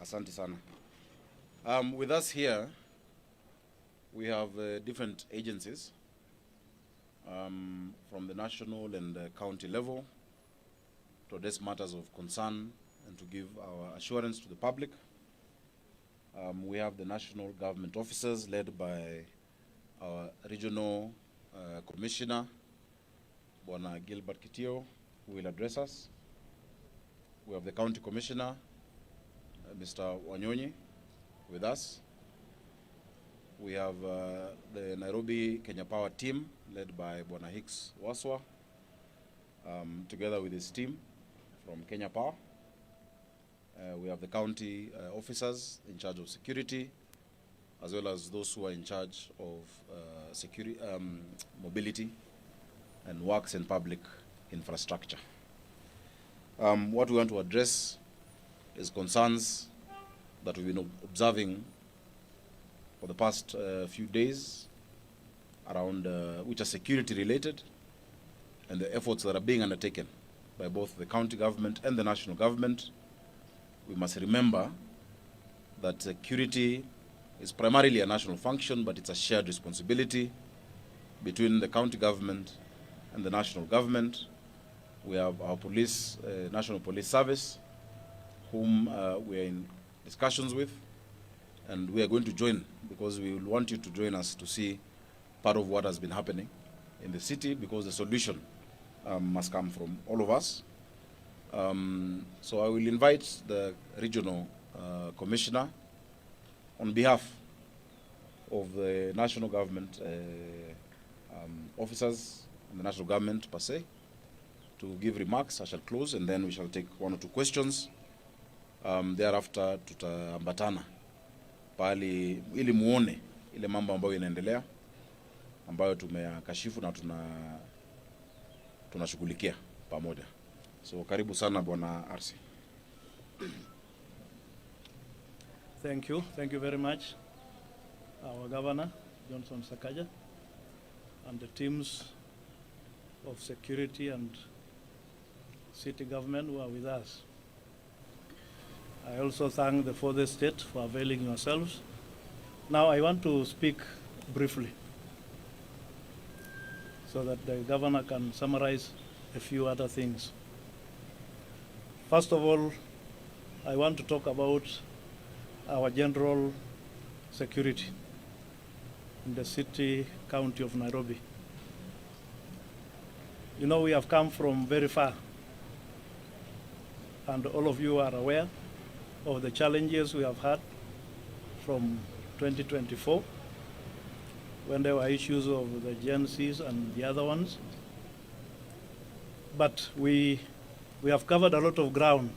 Asante sana. With us here, we have different agencies from the national and county level to address matters of concern and to give our assurance to the public. We have the national government officers led by our regional commissioner, Bwana Gilbert Kitio, who will address us. We have the county commissioner, Mr. Wanyonyi, with us. We have the Nairobi Kenya Power team led by Bwana Hicks Waswa, together with his team from Kenya Power. We have the county officers in charge of security, as well as those who are in charge of security, mobility and works and public infrastructure. What we want to address is concerns that we've been observing for the past few days around which are security related, and the efforts that are being undertaken by both the county government and the national government. We must remember that security is primarily a national function, but it's a shared responsibility between the county government and the national government. We have our police, National Police Service, whom we are in discussions with, and we are going to join, because we will want you to join us to see part of what has been happening in the city, because the solution must come from all of us. So I will invite the regional commissioner on behalf of the national government officers and the national government per se to give remarks. I shall close, and then we shall take one or two questions. Thereafter tutaambatana pali ili muone ile mambo ambayo inaendelea, ambayo tumeyakashifu na tunashughulikia pamoja. So karibu sana Bwana RC. Thank you very much, our Governor Johnson Sakaja, and the teams of security and city government who are with us. I also thank the further state for availing yourselves. Now I want to speak briefly so that the Governor can summarize a few other things. First of all, I want to talk about our general security in the city, county of Nairobi. You know, we have come from very far, and all of you are aware of the challenges we have had from 2024, when there were issues of the Gen Zs and the other ones. But we have covered a lot of ground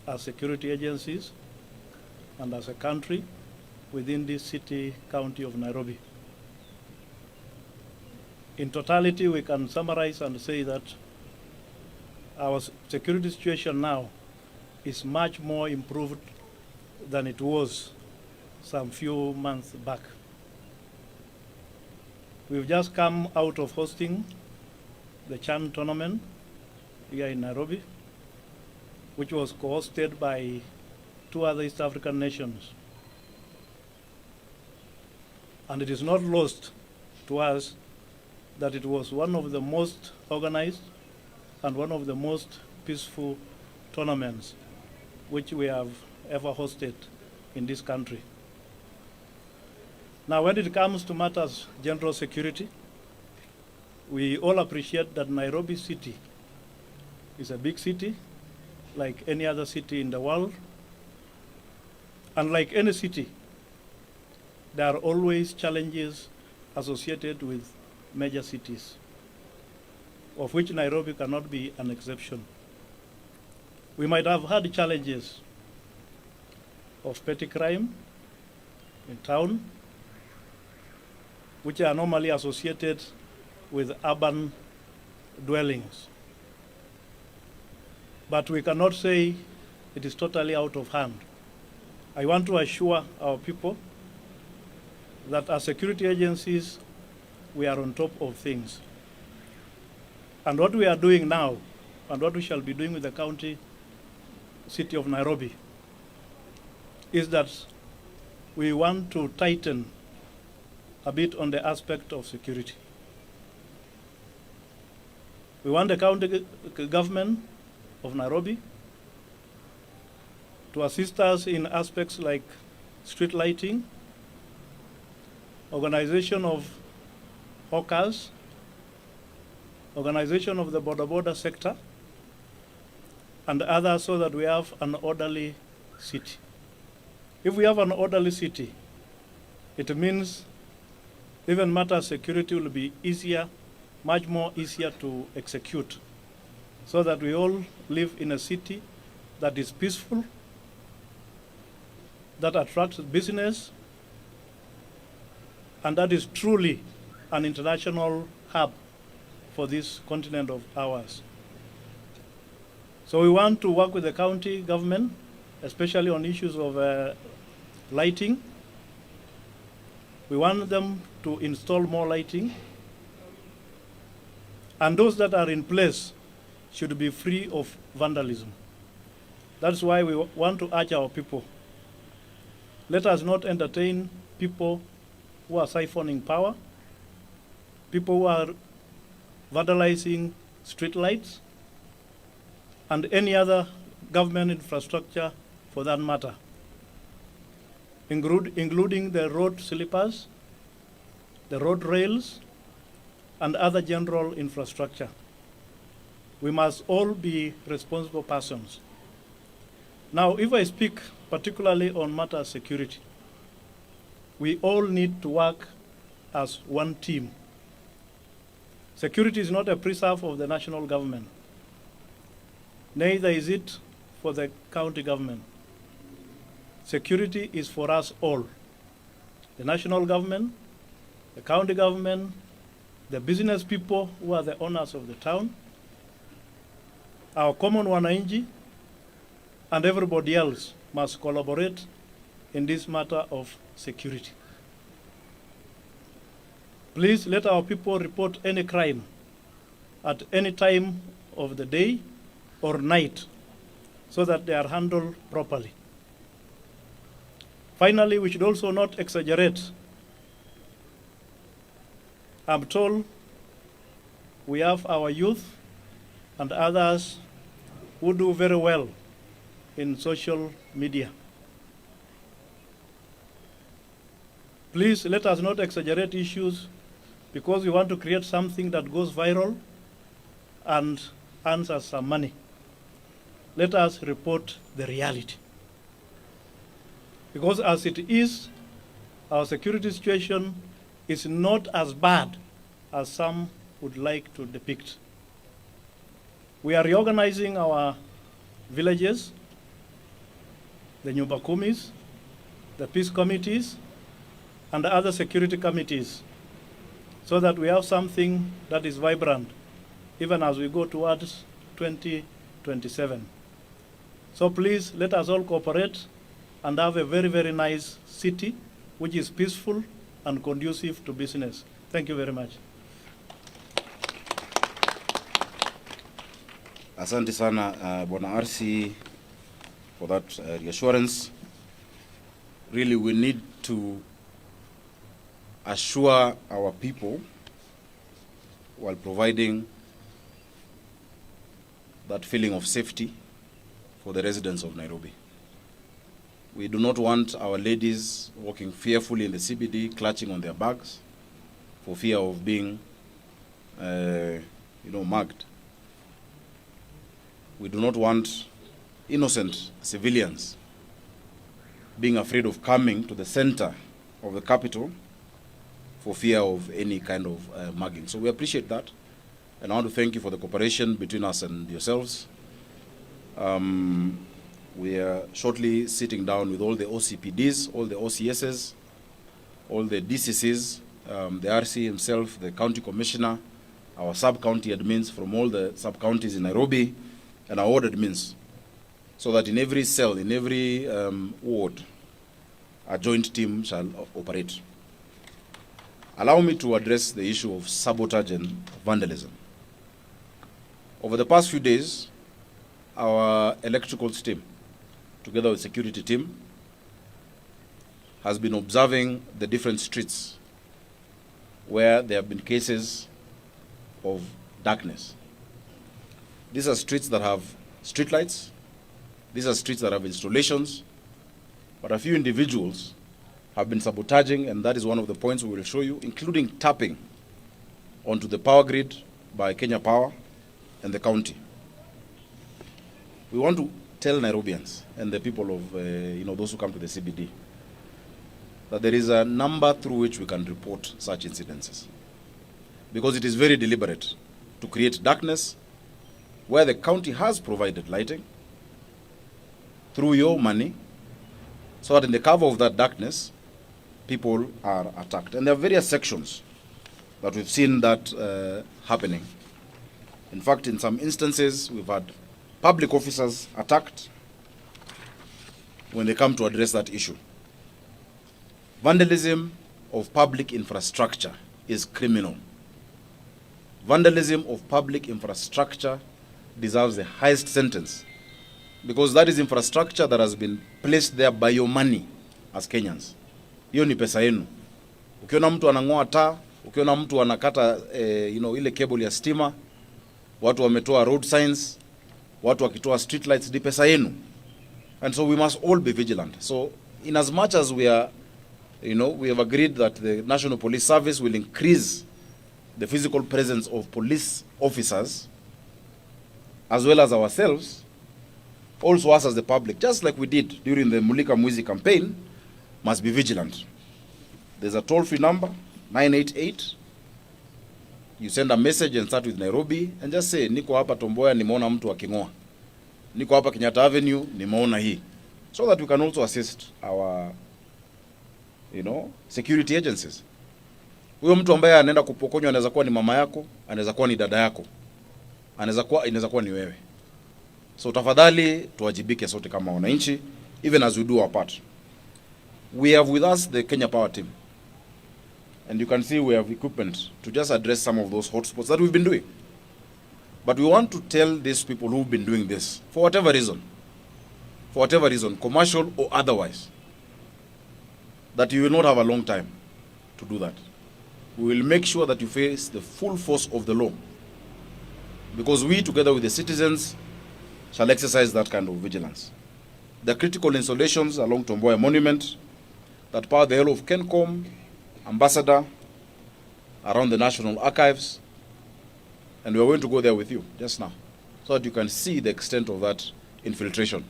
as security agencies and as a country within this city, county of Nairobi. In totality, we can summarize and say that our security situation now is much more improved than it was some few months back. We've just come out of hosting the CHAN tournament here in Nairobi, which was co-hosted by 2 other East African nations. And it is not lost to us that it was one of the most organized and one of the most peaceful tournaments which we have ever hosted in this country. Now, when it comes to matters general security, we all appreciate that Nairobi city is a big city, like any other city in the world. And like any city, there are always challenges associated with major cities, of which Nairobi cannot be an exception. We might have had challenges of petty crime in town, which are normally associated with urban dwellings. But we cannot say it is totally out of hand. I want to assure our people that as security agencies, we are on top of things. And what we are doing now, and what we shall be doing with the county city of Nairobi, is that we want to tighten a bit on the aspect of security. We want the county government of Nairobi to assist us in aspects like street lighting, organization of hawkers, organization of the border sector, and others, so that we have an orderly city. If we have an orderly city, it means even matter of security will be easier, much more easier to execute, so that we all live in a city that is peaceful, that attracts business, and that is truly an international hub for this continent of ours. So we want to work with the county government, especially on issues of lighting. We want them to install more lighting, and those that are in place should be free of vandalism. That's why we want to urge our people. Let us not entertain people who are siphoning power, people who are vandalizing streetlights, and any other government infrastructure for that matter, including the road sleepers, the road rails, and other general infrastructure. We must all be responsible persons. Now, if I speak particularly on matter of security, we all need to work as one team. Security is not a preserve of the national government. Neither is it for the county government. Security is for us all. The national government, the county government, the business people who are the owners of the town, our common wananchi, and everybody else must collaborate in this matter of security. Please let our people report any crime at any time of the day or night, so that they are handled properly. Finally, we should also not exaggerate. I'm told we have our youth and others who do very well in social media. Please let us not exaggerate issues because we want to create something that goes viral and earns us some money. Let us report the reality. Because as it is, our security situation is not as bad as some would like to depict. We are reorganizing our villages, the Nyumba Kumis, the peace committees, and the other security committees, so that we have something that is vibrant, even as we go towards 2027. So please, let us all cooperate and have a very, very nice city, which is peaceful and conducive to business. Thank you very much. Asante sana Bwana RC for that reassurance. Really, we need to assure our people while providing that feeling of safety for the residents of Nairobi. We do not want our ladies walking fearfully in the CBD, clutching on their bags for fear of being, mugged. We do not want innocent civilians being afraid of coming to the center of the capital for fear of any kind of mugging. So we appreciate that, and I want to thank you for the cooperation between us and yourselves. We are shortly sitting down with all the OCPDs, all the OCSs, all the DCCs, the RC himself, the county commissioner, our sub-county admins from all the sub-counties in Nairobi, and our ward admins, so that in every cell, in every ward, a joint team shall operate. Allow me to address the issue of sabotage and vandalism. Over the past few days, our electrical team, together with security team, has been observing the different streets where there have been cases of darkness. These are streets that have streetlights. These are streets that have installations. But a few individuals have been sabotaging, and that is one of the points we will show you, including tapping onto the power grid by Kenya Power and the county. We want to tell Nairobians and the people of, those who come to the CBD, that there is a number through which we can report such incidences. Because it is very deliberate to create darkness where the county has provided lighting through your money, so that in the cover of that darkness, people are attacked. And there are various sections that we've seen that happening. In fact, in some instances, we've had public officers attacked when they come to address that issue. Vandalism of public infrastructure is criminal. Vandalism of public infrastructure deserves the highest sentence, because that is infrastructure that has been placed there by your money as Kenyans. Hiyo ni pesa yenu. Ukiona mtu anang'oa taa, ukiona mtu anakata ile cable ya stima, watu wametoa road signs, watu wakitoa street lights, ni pesa yenu. And so we must all be vigilant. So in as much as we are, we have agreed that the National Police Service will increase the physical presence of police officers, as well as ourselves, also us as the public, just like we did during the Mulika Mwizi campaign, must be vigilant. There's a toll-free number, 988. You send a message and start with Nairobi and just say, niko hapa Tomboya, nimeona mtu aking'oa. Niko hapa Kenyatta Avenue, nimeona hii. So that we can also assist our, security agencies. Huyo mtu ambaye anaenda kupokonywa anaweza kuwa ni mama yako, anaweza kuwa ni dada yako, inaweza kuwa ni wewe. So tafadhali tuwajibike sote kama wananchi, even as we do our part. We have with us the Kenya Power team. And you can see we have equipment to just address some of those hotspots that we've been doing. But we want to tell these people who've been doing this, for whatever reason, commercial or otherwise, that you will not have a long time to do that. We will make sure that you face the full force of the law, because we, together with the citizens, shall exercise that kind of vigilance. The critical installations along Tomboya Monument that power the whole of Kencom, Ambassador, around the National Archives, and we are going to go there with you just now, so that you can see the extent of that infiltration.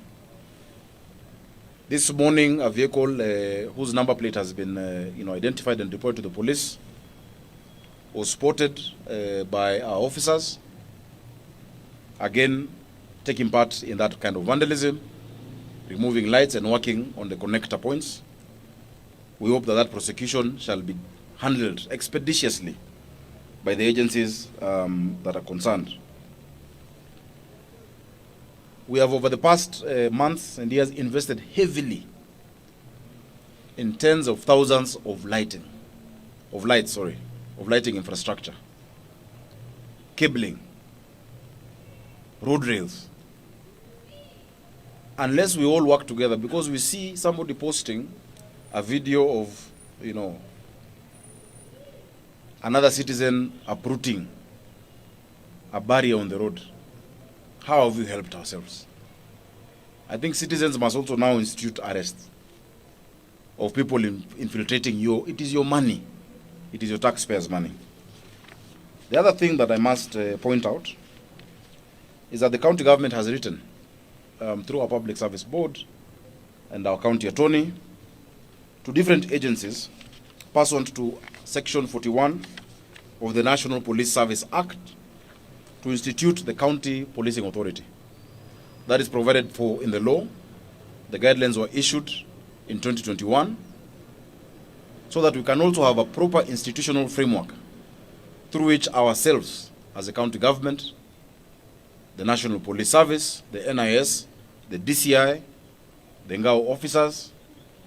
This morning, a vehicle whose number plate has been identified and reported to the police was spotted by our officers, again taking part in that kind of vandalism, removing lights and working on the connector points. We hope that that prosecution shall be handled expeditiously by the agencies that are concerned. We have, over the past months and years, invested heavily in tens of thousands of lighting infrastructure, cabling, road rails. Unless we all work together, because we see somebody posting a video of, another citizen uprooting a barrier on the road. How have we helped ourselves? I think citizens must also now institute arrests of people infiltrating it is your money. It is your taxpayers' money. The other thing that I must point out is that the county government has written through our Public Service Board and our county attorney to different agencies pursuant to Section 41 of the National Police Service Act to institute the County Policing Authority. That is provided for in the law. The guidelines were issued in 2021 so that we can also have a proper institutional framework through which ourselves as a county government, the National Police Service, the NIS, the DCI, the Ngao officers,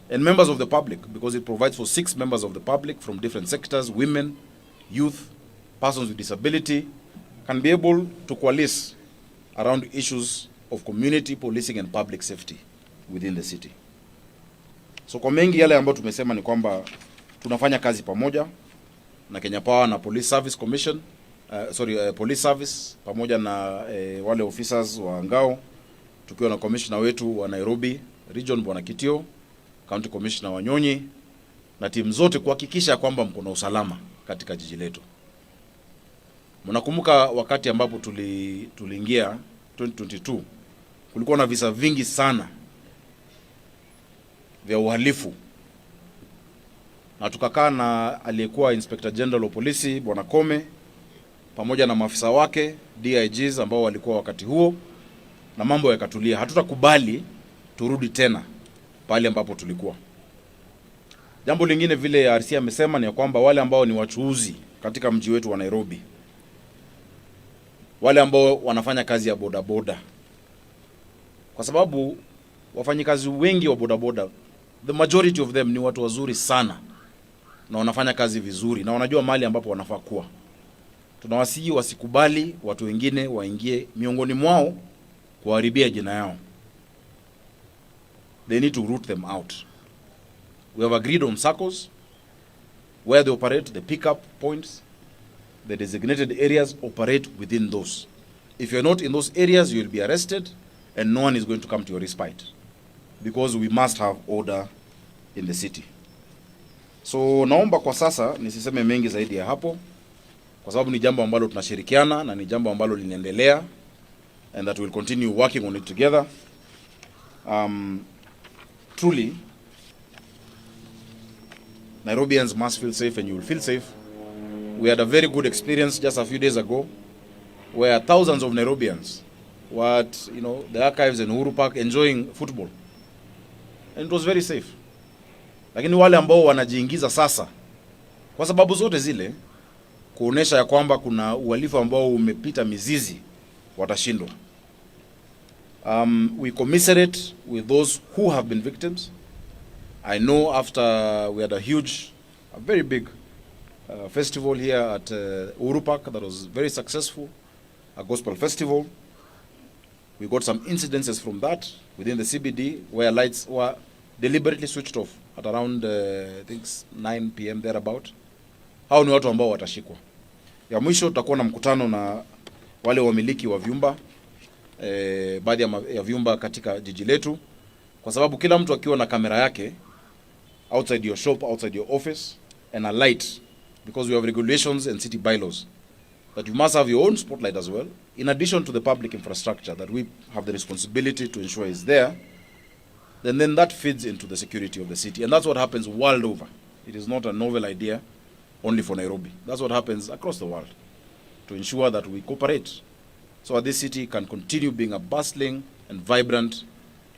and members of the public, because it provides for 6 members of the public from different sectors, women, youth, persons with disability, can be able to coalesce around issues of community policing and public safety within the city. So kwa mengi yale ambayo tumesema ni kwamba tunafanya kazi pamoja na Kenya Power na Police Service Commission, Police Service pamoja na wale officers wa ngao, tukiwa na commissioner wetu wa Nairobi Region Bwana Kitio, County Commissioner wa Nyonyi na timu zote kuhakikisha kwamba mko na usalama katika jiji letu. Mnakumbuka wakati ambapo tuliingia 2022 kulikuwa na visa vingi sana vya uhalifu, na tukakaa na aliyekuwa Inspector General wa Polisi Bwana Kome pamoja na maafisa wake DIGs ambao walikuwa wakati huo, na mambo yakatulia. Hatutakubali turudi tena pale ambapo tulikuwa. Jambo lingine vile RC amesema ni kwamba wale ambao ni wachuuzi katika mji wetu wa Nairobi, wale ambao wanafanya kazi ya bodaboda, kwa sababu wafanyikazi wengi wa bodaboda, the majority of them ni watu wazuri sana na wanafanya kazi vizuri na wanajua mahali ambapo wanafaa kuwa. Tunawasihi wasikubali watu wengine waingie miongoni mwao kuharibia jina yao. They need to root them out. We have agreed on circles where they operate, the pickup points, the designated areas, operate within those. If you're not in those areas, you will be arrested and no one is going to come to your respite, because we must have order in the city. So naomba kwa sasa nisiseme mengi zaidi ya hapo, kwa sababu ni jambo ambalo tunashirikiana na ni jambo ambalo linaendelea, and that we'll continue working on it together. Truly, Nairobians must feel safe and you will feel safe. We had a very good experience just a few days ago where thousands of Nairobians were at, the archives in Uhuru Park enjoying football. And it was very safe. Lakini wale ambao wanajiingiza sasa kwa sababu zote zile kuonesha ya kwamba kuna uhalifu ambao umepita mizizi watashindwa. We commiserate with those who have been victims. I know after we had a very big festival here at Uhuru Park that was very successful, a gospel festival. We got some incidences from that within the CBD where lights were deliberately switched off at around I think 9 p.m. thereabout. Hao ni watu ambao watashikwa. Ya mwisho tutakuwa na mkutano na wale wamiliki wa vyumba, baadhi ya vyumba katika jiji letu, kwa sababu kila mtu akiwa na kamera yake outside your shop, outside your office, and a light, because we have regulations and city bylaws that you must have your own spotlight as well, in addition to the public infrastructure that we have the responsibility to ensure is there. Then that feeds into the security of the city, and that's what happens world over. It is not a novel idea only for Nairobi. That's what happens across the world, to ensure that we cooperate so that this city can continue being a bustling and vibrant,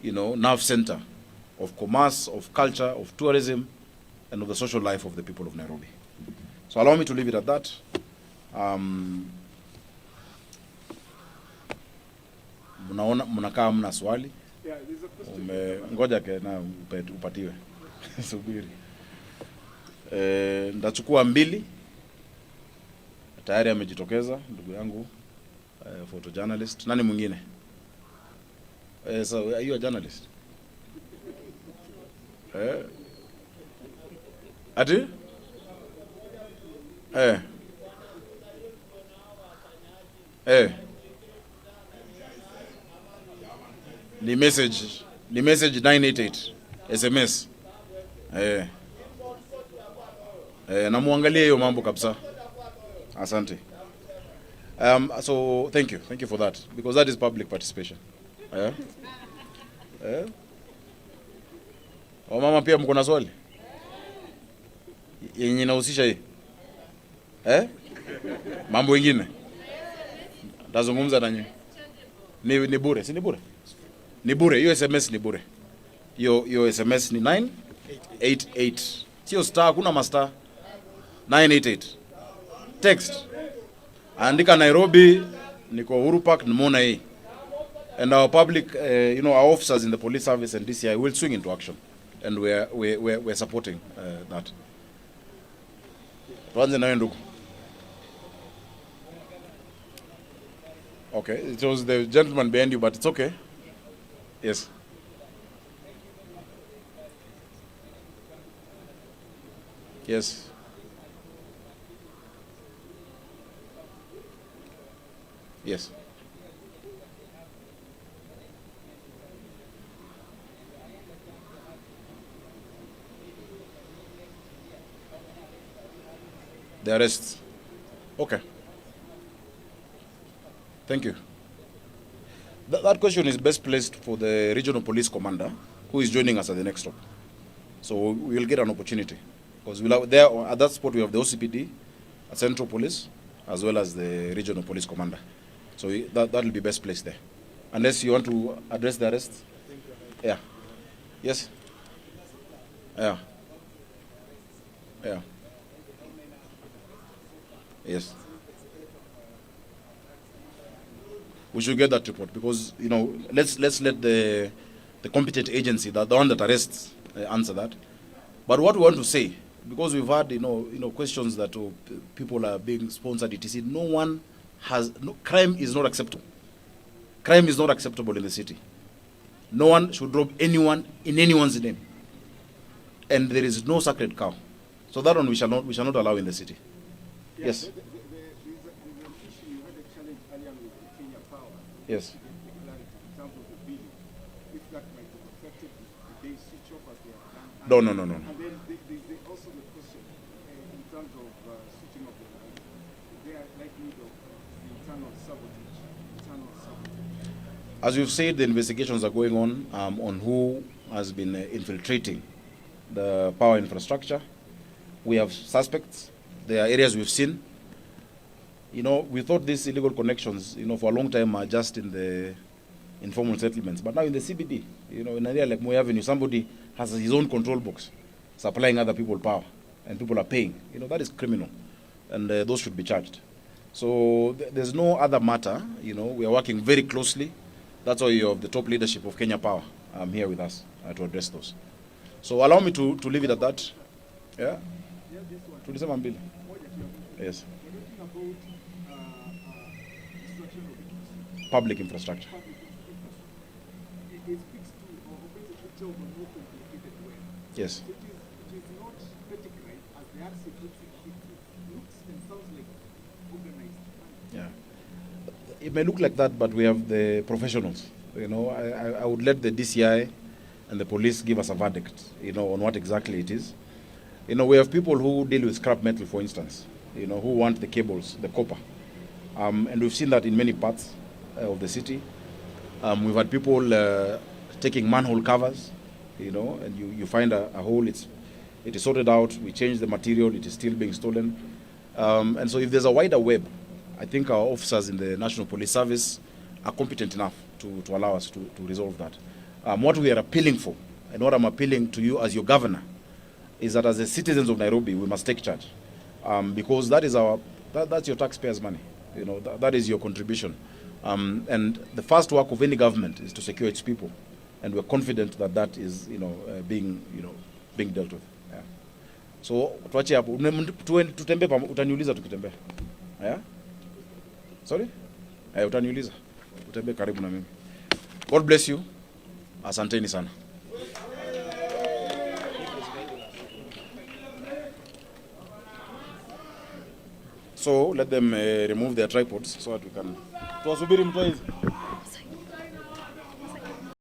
nerve center of commerce, of culture, of tourism, and of the social life of the people of Nairobi. So allow me to leave it at that. Mnakaa mna swali? Ngoja na upatiwe. Subiri. Ndachukua 2. Tayari amejitokeza ndugu yangu photojournalist. Nani mwingine? So are you a journalist? Ati? Ni message 988 SMS. Na muangalie hiyo mambo kabisa. Asante. So thank you for that, because that is public participation. Mama pia mko na swali yenye inahusisha hii mambo mengine tazungumza nanyi. Ni bure, si ni bure? Ni bure, hiyo SMS ni bure. Hiyo SMS ni 988. Sio star, kuna master. 988. Text. Andika Nairobi, niko Uhuru Park, nimeona hii. And our public, our officers in the police service and DCI will swing into action, and we're supporting that. Tuanze nawe ndugu. Okay, it was the gentleman behind you, but it's okay. Yes. Yes. Yes. The arrests. Okay. Thank you. That question is best placed for the regional police commander, who is joining us at the next stop. So we will get an opportunity, because we'll have there at that spot we have the OCPD, Central Police, as well as the regional police commander. So that will be best placed there. Unless you want to address the arrest. Yeah. Yes. Yeah. Yeah. Yes. We should get that report, because let's let the competent agency, the one that arrests, answer that. But what we want to say, because we've had questions that people are being sponsored, etc. Crime is not acceptable. Crime is not acceptable in the city. No one should rob anyone in anyone's name, and there is no sacred cow. So that one we shall not allow in the city. Yeah, Yes. There's an issue. You had a challenge earlier with the Kenya Power. Yes. To get clarity in terms of the billing. If that might have affected the day switch off as they have done. No. And then there's also the question in terms of switching off the lines. They are likely of internal sabotage. As you've said, the investigations are going on who has been infiltrating the power infrastructure. We have suspects. There are areas we've seen. We thought these illegal connections, for a long time are just in the informal settlements. But now in the CBD, in an area like Moi Avenue, somebody has his own control box, supplying other people power, and people are paying. That is criminal, and those should be charged. So there's no other matter. We are working very closely. That's why you have the top leadership of Kenya Power here with us to address those. So allow me to leave it at that. Yeah? To December bill. Yes. Public infrastructure. It speaks to or paints a picture of a more complicated way. Yes. It is not static crime as the RC puts it. It looks and sounds like organized crime. Yeah. It may look like that, but we have the professionals. I would let the DCI and the police give us a verdict, on what exactly it is. We have people who deal with scrap metal, for instance, who want the cables, the copper. And we've seen that in many parts of the city. We've had people taking manhole covers, and you find a hole, it is sorted out, we change the material, it is still being stolen. And so if there's a wider web, I think our officers in the National Police Service are competent enough to allow us to resolve that. What we are appealing for, and what I'm appealing to you as your governor, is that as the citizens of Nairobi, we must take charge. Because that's your taxpayers' money. That is your contribution. And the first work of any government is to secure its people. And we're confident that that is, being dealt with. Yeah. So, tuache hapo. Tutembe utaniuliza tukitembea. Yeah? Sorry? Utaniuliza. Utembe karibu na mimi. God bless you. Asanteni sana. So let them remove their tripods so that we can. Tuwasubiri mtoe hizi.